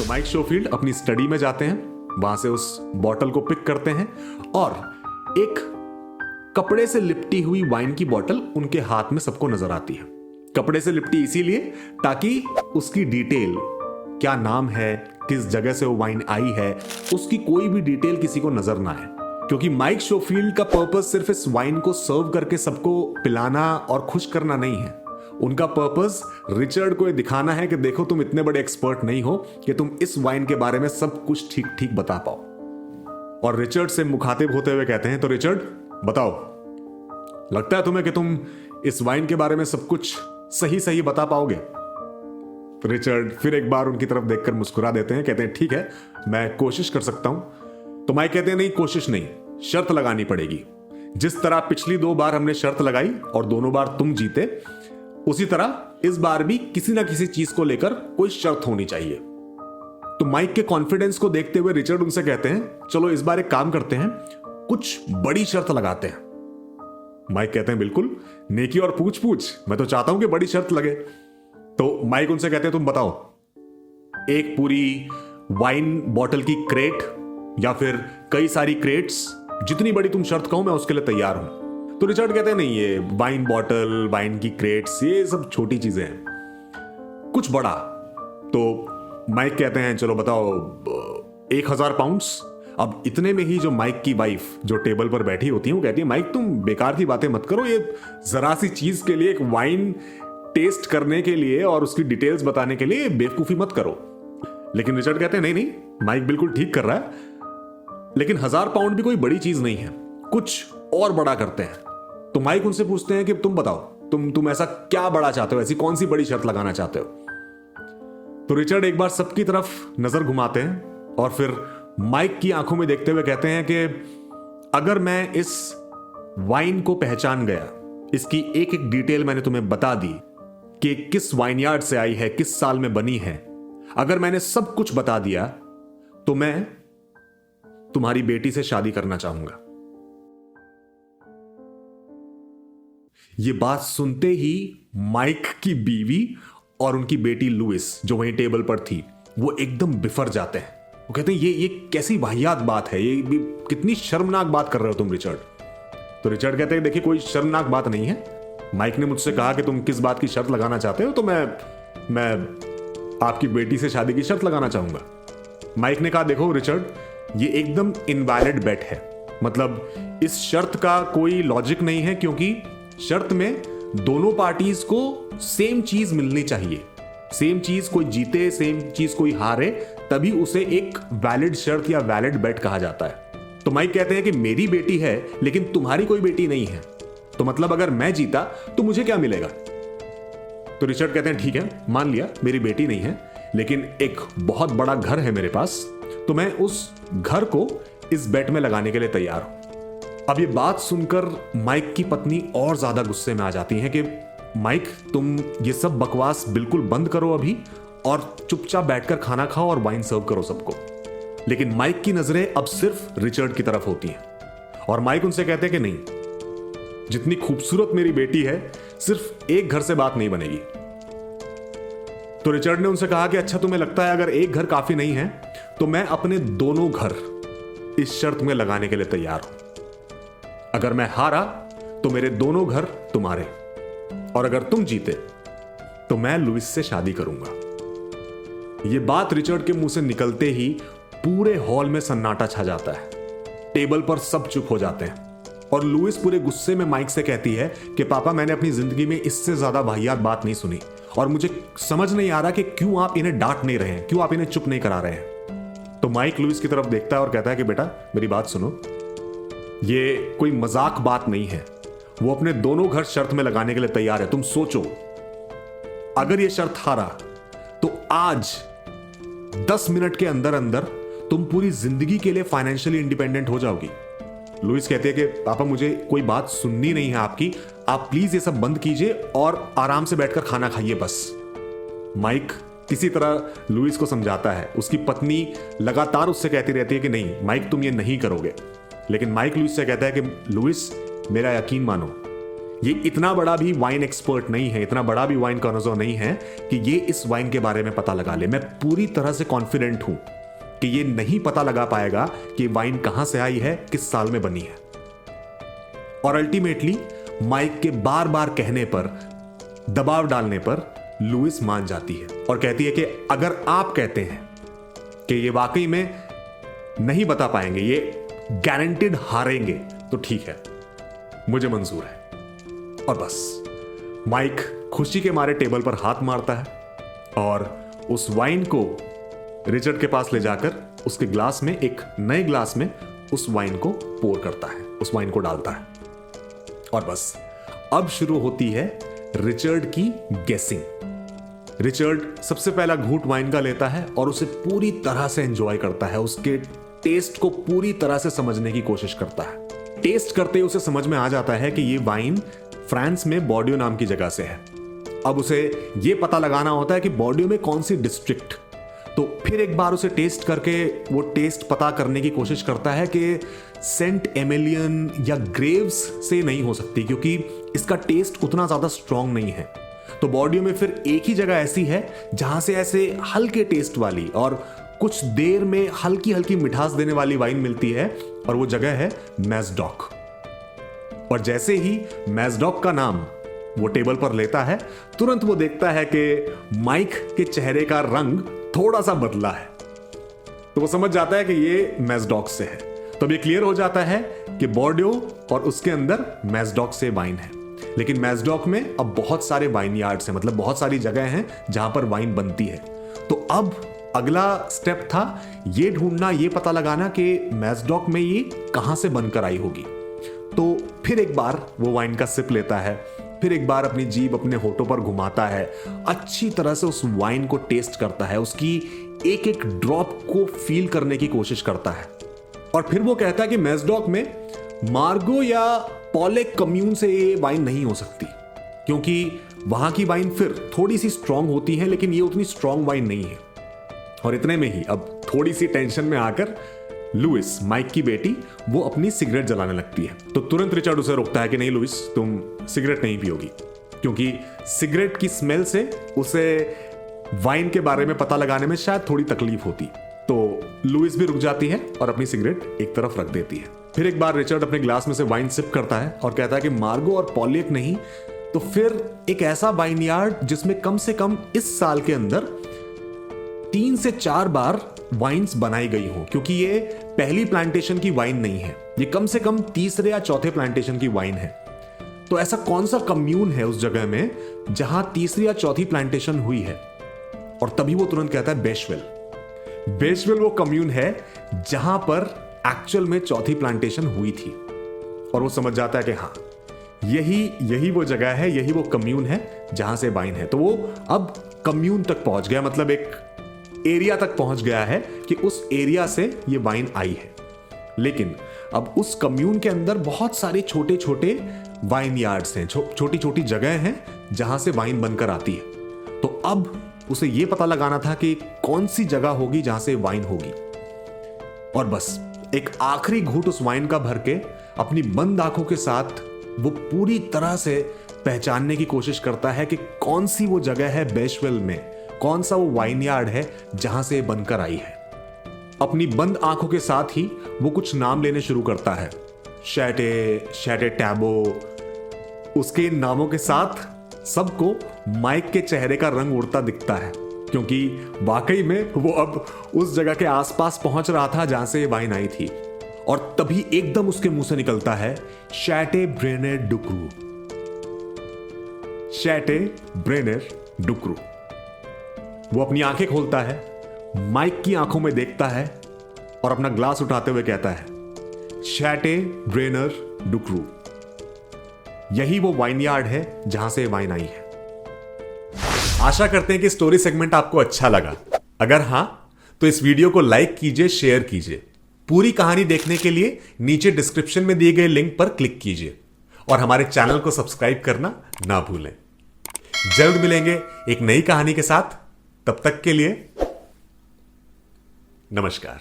तो माइक शोफील्ड अपनी स्टडी में जाते हैं, वहां से उस बॉटल को पिक करते हैं और एक कपड़े से लिपटी हुई वाइन की बोतल उनके हाथ में सबको नजर आती है। कपड़े से लिपटी इसीलिए ताकि उसकी डिटेल, क्या नाम है, किस जगह से वो वाइन आई है, उसकी कोई भी डिटेल किसी को नजर ना आए। क्योंकि माइक शोफील्ड का पर्पस सिर्फ इस वाइन को सर्व करके सबको पिलाना और खुश करना नहीं है। उनका पर्पस रिचर्ड को ये दिखाना है कि देखो तुम इतने बड़े एक्सपर्ट नहीं हो कि तुम इस वाइन के बारे में सब कुछ ठीक ठीक बता पाओ। और रिचर्ड से मुखातिब होते हुए कहते हैं, तो रिचर्ड बताओ, लगता है तुम्हें कि तुम इस वाइन के बारे में सब कुछ सही सही बता पाओगे? तो रिचर्ड फिर एक बार उनकी तरफ देखकर मुस्कुरा देते हैं, कहते हैं ठीक है, मैं कोशिश कर सकता हूं। तो माइक कहते हैं नहीं, कोशिश नहीं, शर्त लगानी पड़ेगी। जिस तरह पिछली 2 बार हमने शर्त लगाई और दोनों बार तुम जीते, उसी तरह इस बार भी किसी ना किसी चीज को लेकर कोई शर्त होनी चाहिए। तो माइक के कॉन्फिडेंस को देखते हुए रिचर्ड उनसे कहते हैं, चलो इस बार एक काम करते हैं, कुछ बड़ी शर्त लगाते हैं। माइक कहते हैं बिल्कुल, नेकी और पूछ पूछ, मैं तो चाहता हूं कि बड़ी शर्त लगे। तो माइक उनसे कहते हैं, तुम बताओ, एक पूरी वाइन बॉटल की क्रेट या फिर कई सारी क्रेट्स, जितनी बड़ी तुम शर्त कहो मैं उसके लिए तैयार हूं। तो रिचर्ड कहते हैं नहीं, ये वाइन बॉटल, वाइन की क्रेट्स, ये सब छोटी चीजें हैं, कुछ बड़ा। तो माइक कहते हैं चलो बताओ, 1000 पाउंड्स। अब इतने में ही जो माइक की वाइफ जो टेबल पर बैठी होती है वो कहती है, माइक तुम बेकार की बातें मत करो, ये जरा सी चीज के लिए, एक वाइन टेस्ट करने के लिए और उसकी डिटेल्स बताने के लिए बेवकूफी मत करो। लेकिन रिचर्ड कहते हैं नहीं नहीं, माइक बिल्कुल ठीक कर रहा है, लेकिन 1000 पाउंड भी कोई बड़ी चीज नहीं है, कुछ और बड़ा करते हैं। तो माइक उनसे पूछते हैं कि तुम बताओ, तुम ऐसा क्या बड़ा चाहते हो, ऐसी कौन सी बड़ी शर्त लगाना चाहते हो? तो रिचर्ड एक बार सबकी तरफ नजर घुमाते हैं और फिर माइक की आंखों में देखते हुए कहते हैं कि अगर मैं इस वाइन को पहचान गया, इसकी एक एक डिटेल मैंने तुम्हें बता दी कि किस वाइनयार्ड से आई है, किस साल में बनी है, अगर मैंने सब कुछ बता दिया तो मैं तुम्हारी बेटी से शादी करना चाहूंगा। यह बात सुनते ही माइक की बीवी और उनकी बेटी लुइस जो वहीं टेबल पर थी, वो एकदम बिफर जाते हैं। वो कहते हैं ये कैसी वाहियात बात है, ये कितनी शर्मनाक बात कर रहे हो तुम रिचर्ड। तो रिचर्ड कहते हैं देखिए कोई शर्मनाक बात नहीं है, माइक ने मुझसे कहा कि तुम किस बात की शर्त लगाना चाहते हो, तो मैं आपकी बेटी से शादी की शर्त लगाना चाहूंगा। माइक ने कहा देखो रिचर्ड, ये एकदम इनवैलिड बेट है, मतलब इस शर्त का कोई लॉजिक नहीं है, क्योंकि शर्त में दोनों पार्टीज को सेम चीज मिलनी चाहिए, सेम चीज कोई जीते, सेम चीज कोई हारे, तभी उसे एक वैलिड शर्त या वैलिड बेट कहा जाता है। तो माइक कहते हैं कि मेरी बेटी है लेकिन तुम्हारी कोई बेटी नहीं है, तो मतलब अगर मैं जीता तो मुझे क्या मिलेगा? तो रिचर्ड कहते हैं ठीक है, मान लिया मेरी बेटी नहीं है, लेकिन एक बहुत बड़ा घर है मेरे पास, तो मैं उस घर को इस बेट में लगाने के लिए तैयार हूं। अब ये बात सुनकर माइक की पत्नी और ज्यादा गुस्से में आ जाती हैं कि माइक तुम ये सब बकवास बिल्कुल बंद करो अभी और चुपचाप बैठकर खाना खाओ और वाइन सर्व करो सबको। लेकिन माइक की नजरें अब सिर्फ रिचर्ड की तरफ होती हैं और माइक उनसे कहते हैं कि नहीं, जितनी खूबसूरत मेरी बेटी है, सिर्फ एक घर से बात नहीं बनेगी। तो रिचर्ड ने उनसे कहा कि अच्छा तुम्हें लगता है अगर एक घर काफी नहीं है तो मैं अपने दोनों घर इस शर्त में लगाने के लिए तैयार हूं। अगर मैं हारा तो मेरे दोनों घर तुम्हारे, और अगर तुम जीते तो मैं लुइस से शादी करूंगा। यह बात रिचर्ड के मुंह से निकलते ही पूरे हॉल में सन्नाटा छा जाता है, टेबल पर सब चुप हो जाते हैं और लुइस पूरे गुस्से में माइक से कहती है कि पापा मैंने अपनी जिंदगी में इससे ज्यादा वाहियात बात नहीं सुनी और मुझे समझ नहीं आ रहा कि क्यों आप इन्हें डांट नहीं रहे हैं, क्यों आप इन्हें चुप नहीं करा रहे हैं। तो माइक लुइस की तरफ देखता है और कहता है कि बेटा मेरी बात सुनो, ये कोई मजाक बात नहीं है, वो अपने दोनों घर शर्त में लगाने के लिए तैयार है। तुम सोचो, अगर ये शर्त हारा तो आज 10 मिनट के अंदर अंदर तुम पूरी जिंदगी के लिए फाइनेंशियली इंडिपेंडेंट हो जाओगी। लुइस कहते हैं कि पापा मुझे कोई बात सुननी नहीं है आपकी, आप प्लीज ये सब बंद कीजिए और आराम से बैठकर खाना खाइए बस। माइक किसी तरह लुइस को समझाता है, उसकी पत्नी लगातार उससे कहती रहती है कि नहीं माइक तुम ये नहीं करोगे, लेकिन माइक लुइस से कहता है कि लुइस मेरा यकीन मानो, ये इतना बड़ा भी वाइन एक्सपर्ट नहीं है, इतना बड़ा भी वाइन कॉनज़र नहीं है कि ये इस वाइन के बारे में पता लगा ले। मैं पूरी तरह से कॉन्फिडेंट हूं कि ये नहीं पता लगा पाएगा कि वाइन कहां से आई है, किस साल में बनी है। और अल्टीमेटली माइक के बार बार कहने पर, दबाव डालने पर लुइस मान जाती है और कहती है कि अगर आप कहते हैं कि ये वाकई में नहीं बता पाएंगे, ये गारंटेड हारेंगे, तो ठीक है, मुझे मंजूर है। और बस माइक खुशी के मारे टेबल पर हाथ मारता है और उस वाइन को रिचर्ड के पास ले जाकर उसके ग्लास में, एक नए ग्लास में उस वाइन को पोर करता है, उस वाइन को डालता है। और बस अब शुरू होती है रिचर्ड की गेसिंग। रिचर्ड सबसे पहला घूंट वाइन का लेता है और उसे पूरी तरह से एंजॉय करता है, उसके टेस्ट को पूरी तरह से समझने की कोशिश करता है। टेस्ट करते ही उसे समझ में आ जाता है कि ये वाइन फ्रांस में बॉर्डियो नाम की जगह से है। अब उसे ये पता लगाना होता है कि बॉर्डियो में कौन सी डिस्ट्रिक्ट। तो फिर एक बार उसे टेस्ट करके वो टेस्ट पता करने की कोशिश करता है कि सेंट एमिलियन या ग्रेव्स से नहीं हो सकती, क्योंकि इसका टेस्ट उतना ज्यादा स्ट्रांग नहीं है। तो बॉर्डियो में फिर एक ही जगह ऐसी है जहां से ऐसे हल्के टेस्ट वाली और कुछ देर में हल्की हल्की मिठास देने वाली वाइन मिलती है, और वो जगह है मैजडॉक। और जैसे ही मैजडॉक का नाम वो टेबल पर लेता है, तुरंत वो देखता है कि माइक के चेहरे का रंग थोड़ा सा बदला है। तो वो समझ जाता है कि ये मैजडॉक से है। तो ये क्लियर हो जाता है कि बॉर्डियो और उसके अंदर मैजडॉक से वाइन है। लेकिन मैजडॉक में अब बहुत सारे वाइन यार्ड्स हैं, मतलब बहुत सारी जगह हैं जहां पर वाइन बनती है। तो अब अगला स्टेप था ये ढूंढना, ये पता लगाना कि मैजडॉक में ये कहां से बनकर आई होगी। तो फिर एक बार वो वाइन का सिप लेता है, फिर एक बार अपनी जीभ अपने होठों पर घुमाता है, अच्छी तरह से उस वाइन को टेस्ट करता है, उसकी एक एक ड्रॉप को फील करने की कोशिश करता है। और फिर वो कहता है कि मैजडॉक में मार्गो या पॉलेक कम्यून से ये वाइन नहीं हो सकती, क्योंकि वहां की वाइन फिर थोड़ी सी स्ट्रांग होती है, लेकिन ये उतनी स्ट्रांग वाइन नहीं है। और इतने में ही अब थोड़ी सी टेंशन में आकर लुइस, माइक की बेटी, वो अपनी सिगरेट जलाने लगती है। तो तुरंत रिचर्ड उसे रोकता है कि नहीं लुइस, तुम सिगरेट नहीं पियोगी, क्योंकि सिगरेट की स्मेल से उसे वाइन के बारे में पता लगाने में शायद थोड़ी तकलीफ होती। तो लुइस भी रुक जाती है और अपनी सिगरेट एक तरफ रख देती है। फिर एक बार रिचर्ड अपने ग्लास में से वाइन सिप करता है और कहता है कि मार्गो और पॉलियक नहीं, तो फिर एक ऐसा वाइन यार्ड जिसमें कम से कम इस साल के अंदर 3 से 4 बार वाइन्स बनाई गई हो, क्योंकि ये पहली प्लांटेशन की वाइन नहीं है, ये कम से कम तीसरे या चौथे प्लांटेशन की वाइन है। तो ऐसा कौन सा कम्यून है उस जगह में जहां तीसरी या चौथी प्लांटेशन हुई है? और तभी वो तुरंत कहता है बेशवेल। बेशवेल वो कम्यून है जहां पर एक्चुअल में चौथी प्लांटेशन हुई थी। और वो समझ जाता है कि हाँ, यही वो जगह है, यही वो कम्यून है जहां से वाइन है। तो वो अब कम्यून तक पहुंच गया, मतलब एक एरिया तक पहुंच गया है कि उस एरिया से ये वाइन आई है। लेकिन अब उस कम्यून के अंदर बहुत सारे छोटे छोटे वाइन यार्ड्स हैं, छोटी छोटी जगह हैं जहां से वाइन बनकर आती है। तो अब उसे यह पता लगाना था कि कौन सी जगह होगी जहां से वाइन होगी। और बस एक आखिरी घूंट उस वाइन का भर के अपनी बंद आंखों के साथ वो पूरी तरह से पहचानने की कोशिश करता है कि कौन सी वो जगह है बेशवेल में, कौन सा वो वाइन यार्ड है जहां से बनकर आई है। अपनी बंद आंखों के साथ ही वो कुछ नाम लेने शुरू करता है, शैटे टैबो। उसके इन नामों के साथ सबको माइक के चेहरे का रंग उड़ता दिखता है, क्योंकि वाकई में वो अब उस जगह के आसपास पहुंच रहा था जहां से ये वाइन आई थी। और तभी एकदम उसके मुंह से निकलता है शैटे ब्रेनर डुक्रू। शैटे ब्रेनर डुक्रू। वो अपनी आंखें खोलता है, माइक की आंखों में देखता है और अपना ग्लास उठाते हुए कहता है शैटे ब्रेनर डुक्रू। यही वो वाइन यार्ड है जहां से वाइन आई है। आशा करते हैं कि स्टोरी सेगमेंट आपको अच्छा लगा। अगर हां तो इस वीडियो को लाइक कीजिए, शेयर कीजिए। पूरी कहानी देखने के लिए नीचे डिस्क्रिप्शन में दिए गए लिंक पर क्लिक कीजिए और हमारे चैनल को सब्सक्राइब करना ना भूलें। जल्द मिलेंगे एक नई कहानी के साथ, तब तक के लिए नमस्कार।